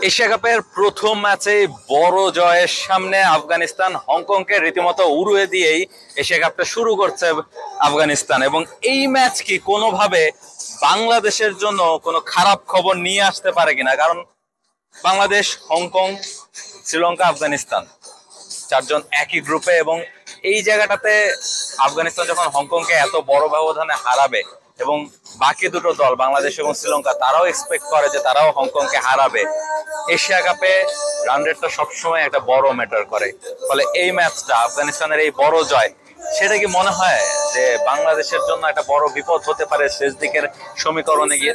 Asia কাপের প্রথম ম্যাচে বড় জয়ের সামনে আফগানিস্তান হংকংকে রীতিমতো উড়িয়ে দিয়েই এশিয়া কাপটা শুরু করছে আফগানিস্তান। এবং এই ম্যাচ কি কোনোভাবে বাংলাদেশের জন্য কোনো খারাপ খবর নিয়ে আসতে পারে কিনা? কারণ বাংলাদেশ, হংকং, শ্রীলঙ্কা, আফগানিস্তান চারজন একই গ্রুপে, এবং এই জায়গাটাতে আফগানিস্তান যখন হংকংকে এত বড় ব্যবধানে হারাবে এবং বাকি দুটো দল বাংলাদেশ এবং শ্রীলঙ্কা তারাও এক্সপেক্ট করে যে তারাও হংকংকে হারাবে, এশিয়া কাপে রান রেটটা সবসময় একটা বড় ম্যাটার করে। ফলে এই ম্যাচটা আফগানিস্তানের এই বড় জয়, সেটা কি মনে হয় যে বাংলাদেশের জন্য একটা বড় বিপদ হতে পারে শেষ দিকের সমীকরণে গিয়ে?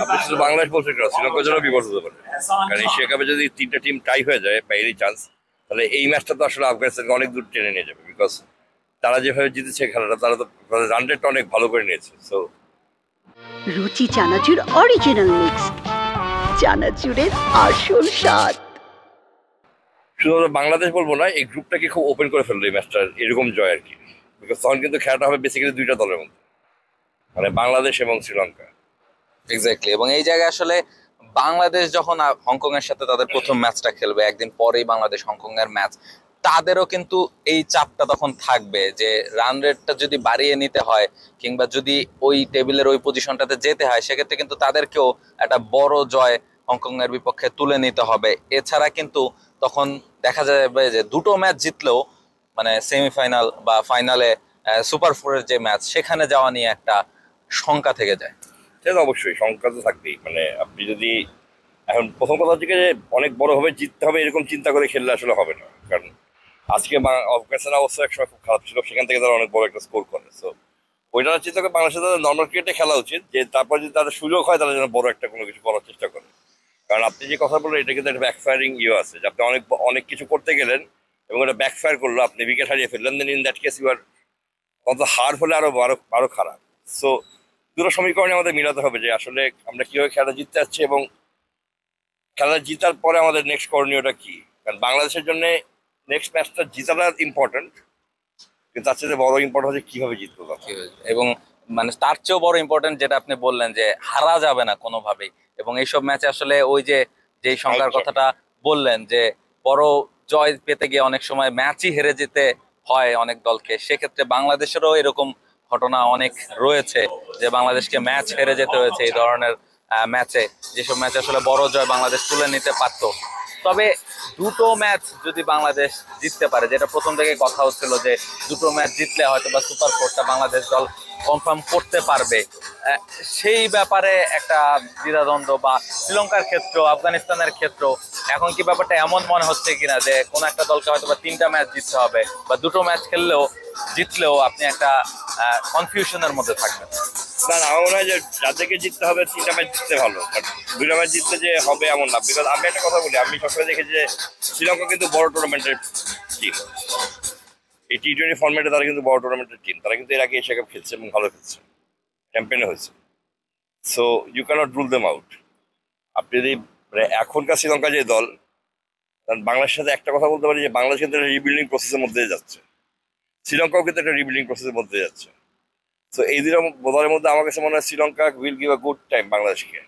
আপনি শুধু বাংলাদেশ বলছেন না, শ্রীলঙ্কার জন্য বিপদ হতে পারে। কারণ এশিয়া কাপে যদি তিনটা টিম টাই হয়ে যায় বা এরই চান্স, তাহলে এই ম্যাচটা তো আসলে আফগানিস্তানকে অনেক দূর টেনে নিয়ে যাবে। বিকজ তারা যেভাবে জিতেছে খেলাটা, তারা তো রান রেটটা অনেক ভালো করে নিয়েছে। সো রুচি চানাচুর অরিজিনাল মিক্স, চানাচুরের আসল স্বাদ। শুধুমাত্র বাংলাদেশ বলবো না, এই গ্রুপটাকে খুব ওপেন করে ফেললো এই ম্যাচটার এরকম জয় আর কি। বিকজ তখন কিন্তু খেলাটা হবে বেসিক্যালি দুইটা দলের মধ্যে, মানে বাংলাদেশ এবং শ্রীলঙ্কা। এক্স্যাক্টলি। এবং এই জায়গায় আসলে বাংলাদেশ যখন হংকং এর সাথে তাদের প্রথম ম্যাচটা খেলবে, একদিন পরেই বাংলাদেশ হংকং এর ম্যাচ, তাদেরও কিন্তু এই চাপটা তখন থাকবে যে রান রেটটা যদি বাড়িয়ে নিতে হয় কিংবা যদি ওই টেবিলের ওই পজিশনটাতে যেতে হয়, সেক্ষেত্রে কিন্তু তাদেরকেও একটা বড় জয় হংকং এর বিপক্ষে তুলে নিতে হবে। এছাড়া কিন্তু তখন দেখা যাবে যে দুটো ম্যাচ জিতলেও মানে সেমিফাইনাল বা ফাইনালে সুপার ফোরের যে ম্যাচ, সেখানে যাওয়া নিয়ে একটা শঙ্কা থেকে যায়। সেটা অবশ্যই সংখ্যা তো থাকবেই। মানে আপনি যদি এখন প্রথম কথা হচ্ছে যে অনেক বড় ভাবে জিততে হবে এরকম চিন্তা করে খেললে আসলে হবে না। কারণ আজকে আফগানিস্তানের অবস্থা একসময় খুব খারাপ ছিল, সেখান থেকে তারা অনেক বড় একটা স্কোর করে। সো ওইটা চিন্তা করে বাংলাদেশের তাদের নর্মাল ক্রিকেটে খেলা উচিত, যে তারপর যদি তাদের সুযোগ হয় তারা যেন বড় একটা কোনো কিছু করার চেষ্টা করে। কারণ আপনি যে কথা বললেন, এটা কিন্তু একটা ব্যাকফায়ারিং আছে, যে আপনি অনেক অনেক কিছু করতে গেলেন এবং এটা ব্যাকফায়ার করলো, আপনি উইকেট হারিয়ে ফেললেন, then in that case you are অত হার হলে আরো আরো খারাপ। সো দুটো সমীকরণে আমাদের মিলাতে হবে যে আসলে আমরা কিভাবে খেলা জিততে যাচ্ছি এবং খেলা জিতার পরে আমাদের নেক্সট করণীয়টা কি। কারণ বাংলাদেশের জন্য নেক্সট ম্যাচটা জিতাটা ইম্পর্টেন্ট, কিন্তু তার চেয়ে বড় ইম্পর্টেন্ট হচ্ছে কিভাবে জিতবো। এবং মানে তার চেয়েও বড় ইম্পর্টেন্ট যেটা আপনি বললেন যে হারা যাবে না কোনোভাবেই। এবং এইসব ম্যাচে আসলে ওই যে যেই সংখ্যার কথাটা বললেন যে বড় জয় পেতে গিয়ে অনেক সময় ম্যাচই হেরে যেতে হয় অনেক দলকে, সেক্ষেত্রে বাংলাদেশেরও এরকম ঘটনা অনেক রয়েছে যে বাংলাদেশকে ম্যাচ হেরে যেতে হয়েছে এই ধরনের ম্যাচে, যেসব ম্যাচে আসলে বড় জয় বাংলাদেশ তুলে নিতে পারতো। তবে দুটো ম্যাচ যদি বাংলাদেশ জিততে পারে, যেটা প্রথম থেকে কথা হচ্ছিল যে দুটো ম্যাচ জিতলে হয়তো বা সুপার ফোরটা বাংলাদেশ দল কনফার্ম করতে পারবে, সেই ব্যাপারে একটা দ্বিধাদ্বন্দ্ব বা শ্রীলঙ্কার ক্ষেত্র, আফগানিস্তানের ক্ষেত্র, এখন কি ব্যাপারটা এমন মনে হচ্ছে কিনা যে কোনো একটা দলকে হয়তো বা তিনটা ম্যাচ জিততে হবে বা দুটো ম্যাচ খেললেও জিতলেও আপনি একটা কনফিউশনের মধ্যে থাকবেন? না না, আমার মনে হয় যে যাদেরকে জিততে হবে তিনটা ম্যাচ জিততে ভালো, দুইটা ম্যাচ জিততে যে হবে এমন না। বিকজ আমি একটা কথা বলি, আমি সবসময় দেখেছি যে শ্রীলঙ্কা কিন্তু বড় টুর্নামেন্টের টিম, এই T20 ফর্মেটে তারা কিন্তু বড় টুর্নামেন্টের টিম, তারা কিন্তু এর আগে এশিয়া কাপ খেলছে এবং ভালো খেলছে, চ্যাম্পিয়ন হয়েছে। So you can't rule them out. আপনি যদি মানে এখনকার শ্রীলঙ্কা যে দল, কারণ বাংলাদেশের সাথে একটা কথা বলতে পারি যে বাংলাদেশ কিন্তু একটা রিবিল্ডিং প্রসেসের মধ্যে যাচ্ছে, শ্রীলঙ্কাও কিন্তু একটা রিবিল্ডিং প্রসেসের মধ্যে যাচ্ছে। তো এই দুটো দলের মধ্যে আমার কাছে মনে হয় Sri Lanka will give a good time বাংলাদেশকে।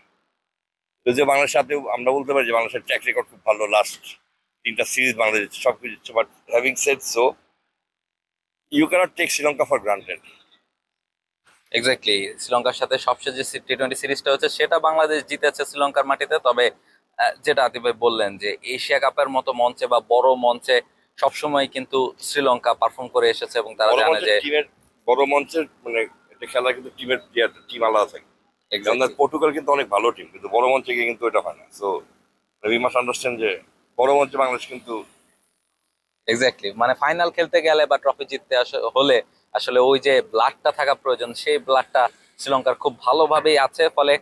যদিও বাংলাদেশে আপনি আমরা বলতে পারি যে বাংলাদেশের ট্র্যাক রেকর্ড খুব ভালো, লাস্ট তিনটা সিরিজ বাংলাদেশ সব কিছু, but having said so you can't take Sri Lanka for granted. Exactly. শ্রীলঙ্কার সাথে সবশেষ যে T20 সিরিজটা হচ্ছে সেটা বাংলাদেশ জিতেছে শ্রীলঙ্কার মাটিতে। তবে যেটা আতিফ ভাই বললেন যে এশিয়া কাপের মতো মঞ্চে বা বড় মঞ্চে সবসময় কিন্তু শ্রীলঙ্কা পারফর্ম করে এসেছে এবং তারা জানে যে বড় মঞ্চের মানে একটা খেলা কিন্তু টিমের টিম আলাদা থাকে। পর্তুগাল কিন্তু অনেক ভালো টিম, কিন্তু বড় মঞ্চে গিয়ে কিন্তু এটা হয় না। সো উই মাস্ট আন্ডারস্ট্যান্ড যে বড় মঞ্চে বাংলাদেশ কিন্তু এক্স্যাক্টলি মানে ফাইনাল খেলতে গেলে বা ট্রফি জিততে হলে আসলে ওই যে ব্লাডটা থাকা প্রয়োজন, সেই ব্লাডটা শ্রীলঙ্কার খুব ভালোভাবেই আছে। ফলে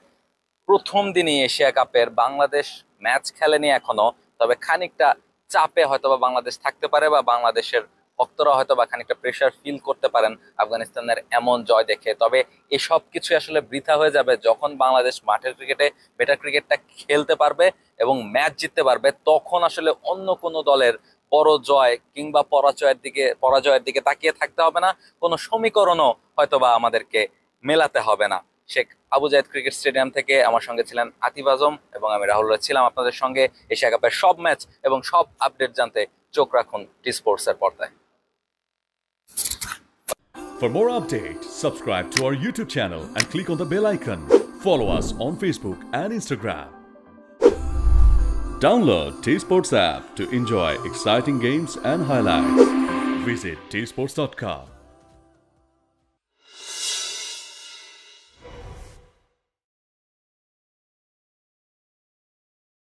প্রথম দিনই এশিয়া কাপের বাংলাদেশ ম্যাচ খেলেনি এখনো, তবে খানিকটা চাপে হয়তোবা বাংলাদেশ থাকতে পারে বা বাংলাদেশের ভক্তরা হয়তো বা খানিকটা প্রেশার ফিল করতে পারেন আফগানিস্তানের এমন জয় দেখে। তবে এসব কিছু আসলে বৃথা হয়ে যাবে যখন বাংলাদেশ মাঠের ক্রিকেটে বেটার ক্রিকেটটা খেলতে পারবে এবং ম্যাচ জিততে পারবে। তখন আসলে অন্য কোনো দলের বড় জয় কিংবা পরাজয়ের দিকে তাকিয়ে থাকতে হবে না, কোনো সমীকরণও হয়তোবা আমাদেরকে মেলাতে হবে না। শেখ আবু জায়েদ ক্রিকেট স্টেডিয়াম থেকে। আমার সঙ্গে ছিলেন আতিফ আজম এবং আমি রাহুল রাজ ছিলাম আপনাদের সঙ্গে। এশিয়া কাপের সব ম্যাচ এবং সব আপডেট জানতে চোখ রাখুন টি স্পোর্টস এর পর্দায়। For more updates, subscribe to our YouTube channel and click on the bell icon. Follow us on Facebook and Instagram. Download T-Sports app to enjoy exciting games and highlights. Visit tsports.com.